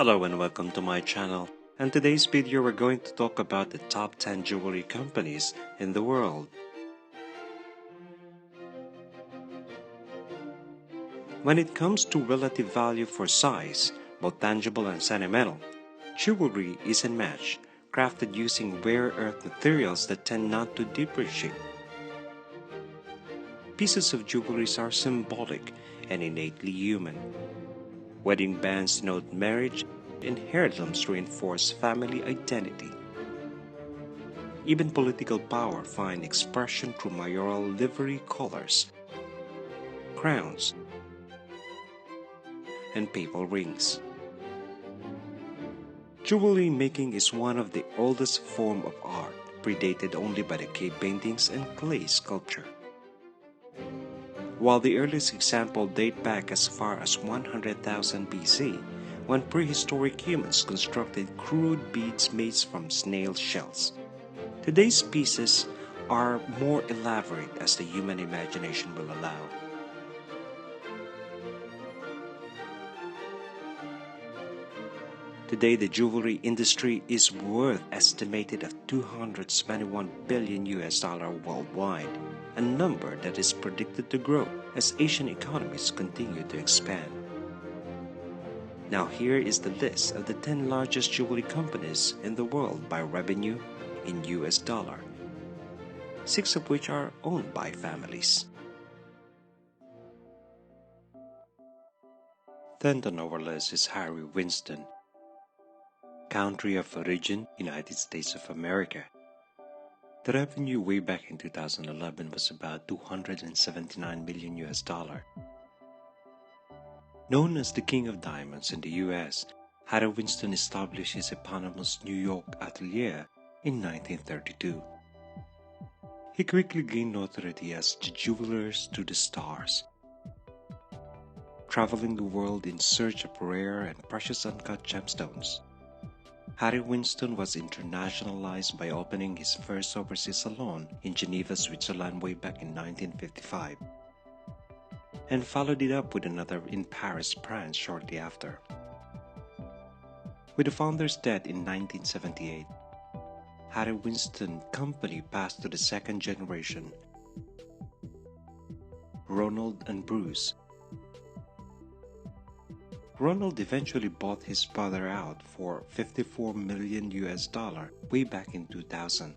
Hello and welcome to my channel. And today's video we're going to talk about the top 10 jewelry companies in the world. When it comes to relative value for size, both tangible and sentimental, jewelry is unmatched, crafted using rare earth materials that tend not to depreciate. Pieces of jewelry are symbolic and innately human. Wedding bands denote marriage, and heirlooms reinforce family identity. Even political power finds expression through mayoral livery colors, crowns, and papal rings. Jewelry making is one of the oldest forms of art, predated only by the cave paintings and clay sculpture. While the earliest examples date back as far as 100,000 BC, when prehistoric humans constructed crude beads made from snail shells. Today's pieces are more elaborate as the human imagination will allow. Today, the jewelry industry is worth estimated at $221 billion worldwide, a number that is predicted to grow as Asian economies continue to expand. Now here is the list of the 10 largest jewelry companies in the world by revenue in US dollar, 6 of which are owned by families. 10th on our list is Harry Winston. Country of origin, United States of America. The revenue way back in 2011 was about $279 million US dollar. Known as the King of Diamonds in the US, Harry Winston established his eponymous New York atelier in 1932. He quickly gained notoriety as the jewelers to the stars, traveling the world in search of rare and precious uncut gemstones. Harry Winston was internationalized by opening his first overseas salon in Geneva, Switzerland way back in 1955, and followed it up with another in Paris, France shortly after. With the founder's death in 1978, Harry Winston Company passed to the second generation, Ronald and Bruce. Ronald eventually bought his brother out for $54 million US dollar way back in 2000.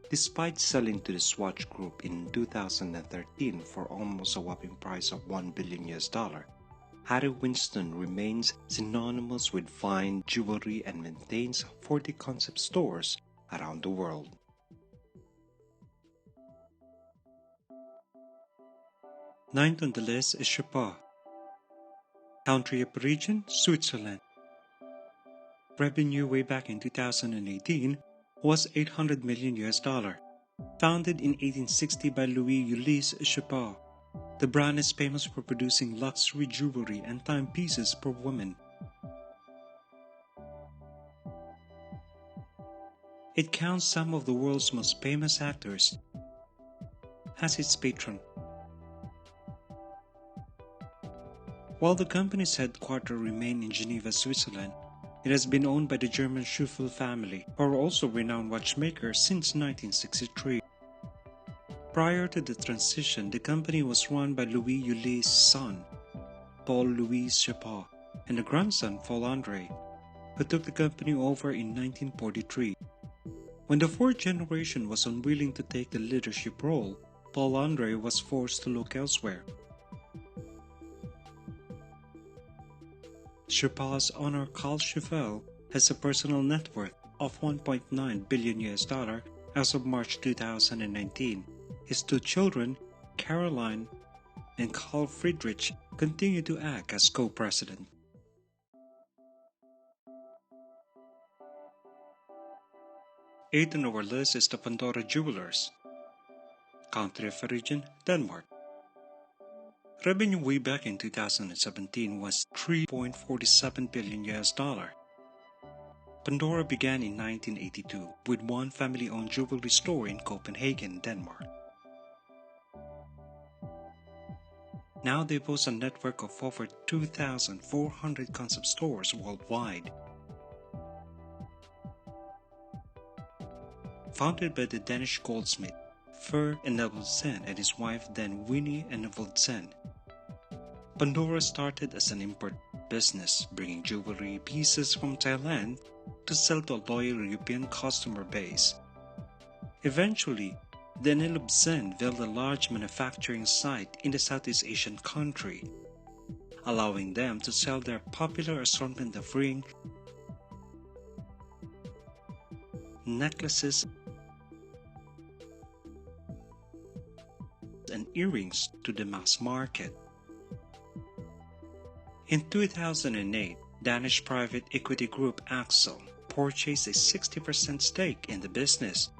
Despite selling to the Swatch Group in 2013 for almost a whopping price of $1 billion US dollar, Harry Winston remains synonymous with fine jewelry and maintains 40 concept stores around the world. Ninth on the list is Chopard. Country of origin, Switzerland. Revenue way back in 2018 was $800 million US dollar. Founded in 1860 by Louis Ulysse Chopard, the brand is famous for producing luxury jewelry and timepieces for women. It counts some of the world's most famous actors as its patron. While the company's headquarters remain in Geneva, Switzerland, it has been owned by the German Schuffel family, who are also renowned watchmakers since 1963. Prior to the transition, the company was run by Louis Ulysses' son, Paul-Louis Chopard, and a grandson, Paul-André, who took the company over in 1943. When the fourth generation was unwilling to take the leadership role, Paul-André was forced to look elsewhere. Chopard's owner Carl Schuffel has a personal net worth of $1.9 billion US dollar as of March 2019. His two children, Caroline and Carl Friedrich, continue to act as co-president. Eighth on our list is the Pandora Jewelers. Country of origin, Denmark. Revenue way back in 2017 was $3.47 billion US dollar. Pandora began in 1982 with one family-owned jewelry store in Copenhagen, Denmark. Now they boast a network of over 2,400 concept stores worldwide. Founded by the Danish goldsmith Fer Enevoldsen and his wife then Winnie Enevoldsen, Pandora started as an import business, bringing jewelry pieces from Thailand to sell to a loyal European customer base. Eventually, the Enevoldsen built a large manufacturing site in the Southeast Asian country, allowing them to sell their popular assortment of ring, necklaces, and earrings to the mass market. In 2008, Danish private equity group Axel purchased a 60% stake in the business,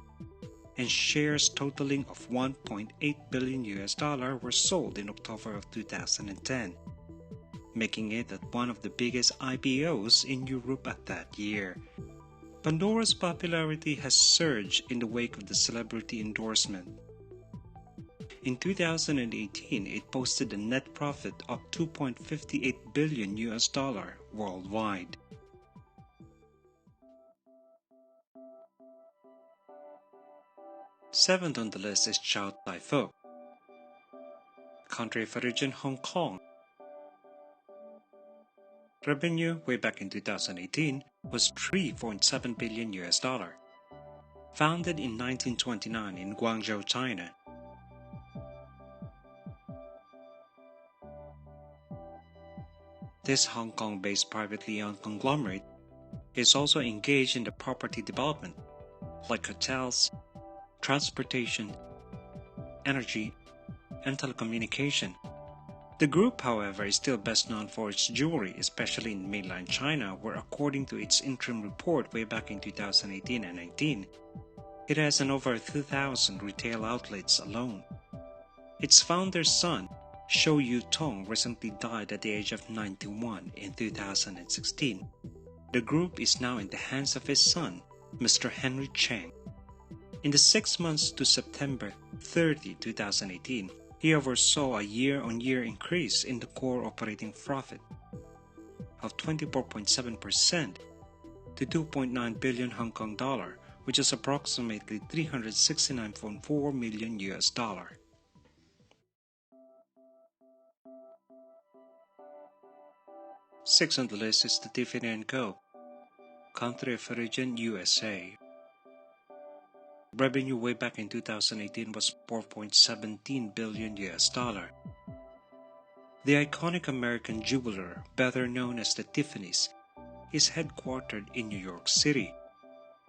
and shares totaling of $1.8 billion were sold in October of 2010, making it one of the biggest IPOs in Europe at that year. Pandora's popularity has surged in the wake of the celebrity endorsement. In 2018, it posted a net profit of $2.58 billion worldwide. Seventh on the list is Chow Tai Fook. Country of origin Hong Kong. Revenue way back in 2018 was $3.7 billion. Founded in 1929 in Guangzhou, China. This Hong Kong-based privately owned conglomerate is also engaged in the property development, like hotels, transportation, energy, and telecommunication. The group, however, is still best known for its jewelry, especially in mainland China, where according to its interim report way back in 2018 and 19, it has an over 2,000 retail outlets alone. Its founder's son, Shou Yutong, recently died at the age of 91 in 2016. The group is now in the hands of his son, Mr. Henry Cheng. In the 6 months to September 30, 2018, he oversaw a year-on-year increase in the core operating profit of 24.7% to 2.9 billion Hong Kong dollar, which is approximately $369.4 million. Sixth on the list is the Tiffany & Co. Country of origin USA. Revenue way back in 2018 was $4.17 billion. The iconic American jeweler, better known as the Tiffany's, is headquartered in New York City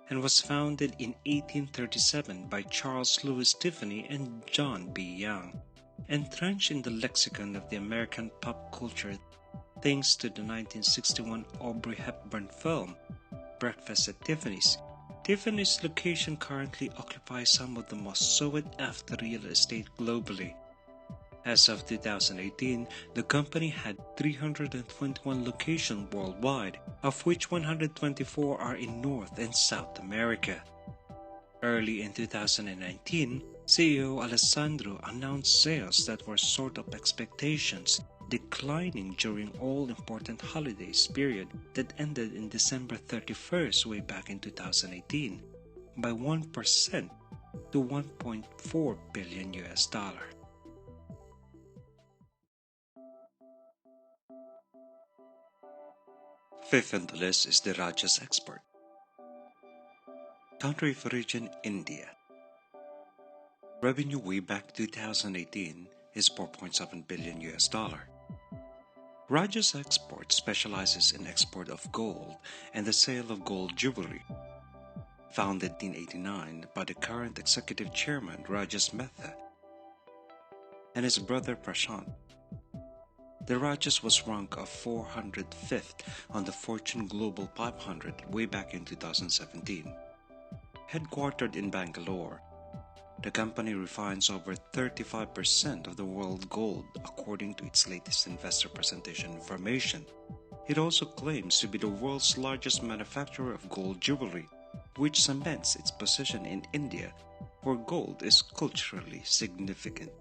and was founded in 1837 by Charles Louis Tiffany and John B. Young, entrenched in the lexicon of the American pop culture thanks to the 1961 Audrey Hepburn film, Breakfast at Tiffany's. Tiffany's location currently occupies some of the most sought-after real estate globally. As of 2018, the company had 321 locations worldwide, of which 124 are in North and South America. Early in 2019, CEO Alessandro announced sales that were short of expectations, declining during all-important holidays period that ended in December 31st way back in 2018 by 1% to $1.4 billion. Fifth on the list is the Rajas Export. Country of origin India. Revenue way back 2018 is $4.7 billion. Rajas Export specializes in export of gold and the sale of gold jewelry. Founded in 1889 by the current executive chairman Rajas Mehta and his brother Prashant. The Rajas was ranked 405th on the Fortune Global 500 way back in 2017. Headquartered in Bangalore, the company refines over 35% of the world gold according to its latest investor presentation information. It also claims to be the world's largest manufacturer of gold jewelry, which cements its position in India, where gold is culturally significant.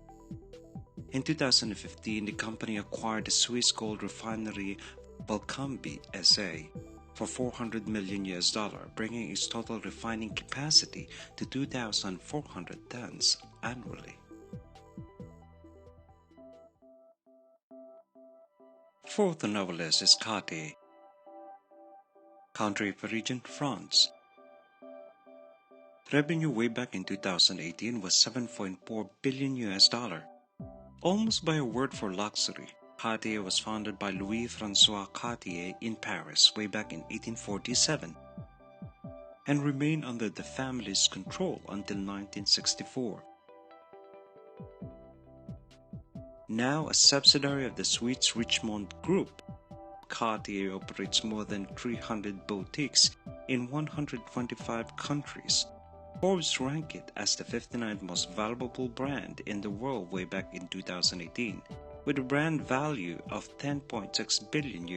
In 2015, the company acquired the Swiss gold refinery Valcambi SA for $400 million, bringing its total refining capacity to 2,400 tons annually. Fourth on our list is Cartier. Country of origin, France. Revenue way back in 2018 was $7.4 billion. Almost by a word for luxury, Cartier was founded by Louis-François Cartier in Paris way back in 1847 and remained under the family's control until 1964. Now a subsidiary of the Swiss Richemont Group, Cartier operates more than 300 boutiques in 125 countries. Forbes ranked it as the 59th most valuable brand in the world way back in 2018, with a brand value of $10.6 billion.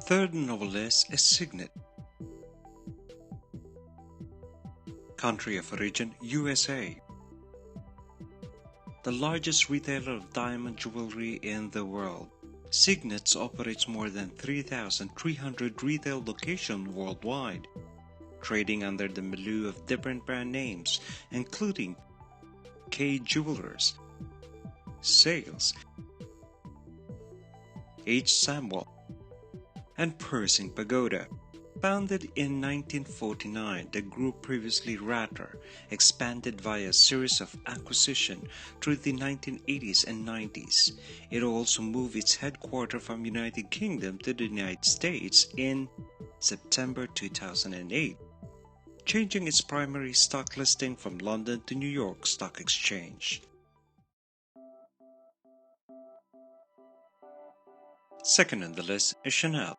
Third on our list is Signet. Country of origin, USA. The largest retailer of diamond jewelry in the world, Signet operates more than 3,300 retail locations worldwide, trading under the milieu of different brand names, including Kay Jewelers, Sales, H. Samuel, and Pershing Pagoda. Founded in 1949, the group, previously Ratter, expanded via a series of acquisitions through the 1980s and 90s. It also moved its headquarters from United Kingdom to the United States in September 2008, changing its primary stock listing from London to New York Stock Exchange. Second on the list is Chanel.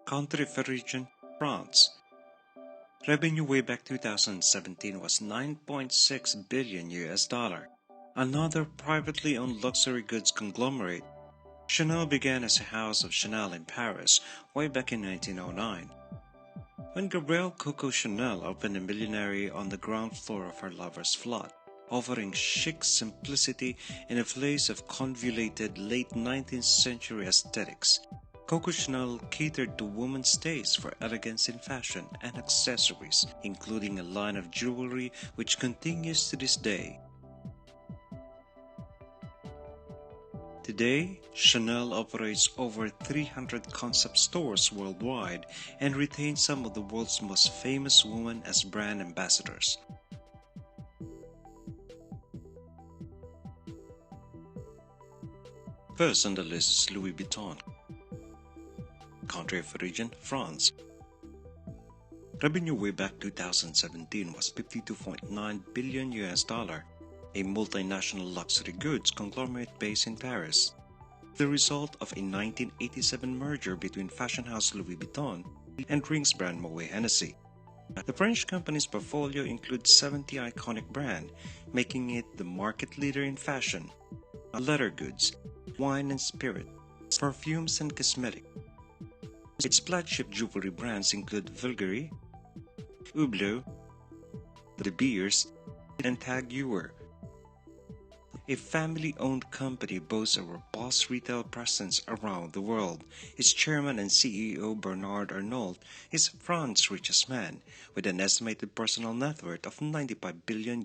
Country of origin, France. Revenue way back 2017 was $9.6 billion. Another privately owned luxury goods conglomerate, Chanel began as a house of Chanel in Paris way back in 1909, when Gabrielle Coco Chanel opened a millinery on the ground floor of her lover's flat, offering chic simplicity in a place of convoluted late 19th century aesthetics. Coco Chanel catered to women's taste for elegance in fashion and accessories, including a line of jewelry which continues to this day. Today, Chanel operates over 300 concept stores worldwide and retains some of the world's most famous women as brand ambassadors. First on the list is Louis Vuitton. Country of origin, France. Revenue way back 2017 was $52.9 billion, a multinational luxury goods conglomerate based in Paris, the result of a 1987 merger between fashion house Louis Vuitton and drinks brand Moët Hennessy. The French company's portfolio includes 70 iconic brands, making it the market leader in fashion, leather goods, wine and spirit, perfumes and cosmetics. Its flagship jewelry brands include Bulgari, Hublot, De Beers, and Tag Heuer. A family-owned company boasts a robust retail presence around the world. Its chairman and CEO Bernard Arnault is France's richest man, with an estimated personal net worth of $95 billion.